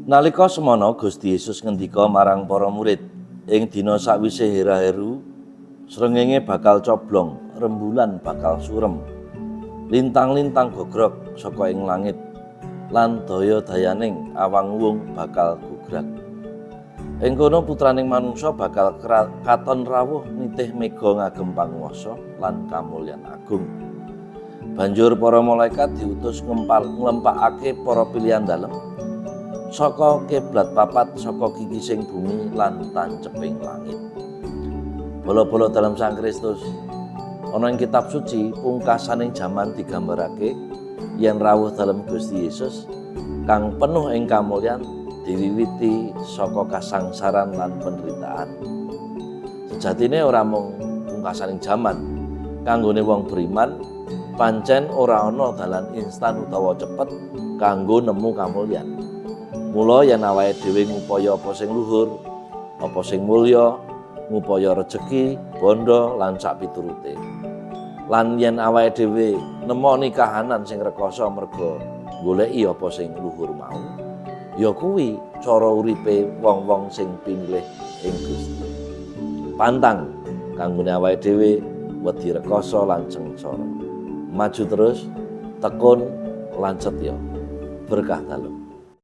Nalika semana Gusti Yesus ngendika marang para murid, ing dina sakwise hera-heru, srengenge bakal coblong, rembulan bakal surem. Lintang-lintang gogrog saka ing langit, lan daya-dayaning awang-uwung bakal gugrak. Ing kono putraning manungsa bakal katon rawuh nitih mega ngagem panguwasa lan kamulyan agung. Banjur para malaikat diutus nglempakake para pilihan dalem saka kiblat papat saka kikising bumi lan tanceping langit. Bolo-bolo dalam Sang Kristus, ana ing kitab suci pungkasaning jaman digambarake yen rawuh dalem Gusti Yesus kang penuh ing kamulyan diwiwiti saka kasangsaran lan penderitaan. Sejatine ora mung pungkasaning jaman kanggone wong beriman, pancen ora ana dalan instan utawa cepet kanggo nemu kamulyan. Mula yen awake dhewe ngupaya apa sing luhur, apa sing mulya, ngupaya rejeki, bondo lan sak piturute. Lan yen awake dhewe nemoni kahanan sing rekoso merga goleki apa sing luhur mau, ya kuwi cara uripe wong-wong sing pinilih ing Gusti. Pantang kanggone awake dhewe wedi rekoso lan sengsara. Maju terus, tekun lan setya. Berkah dalu.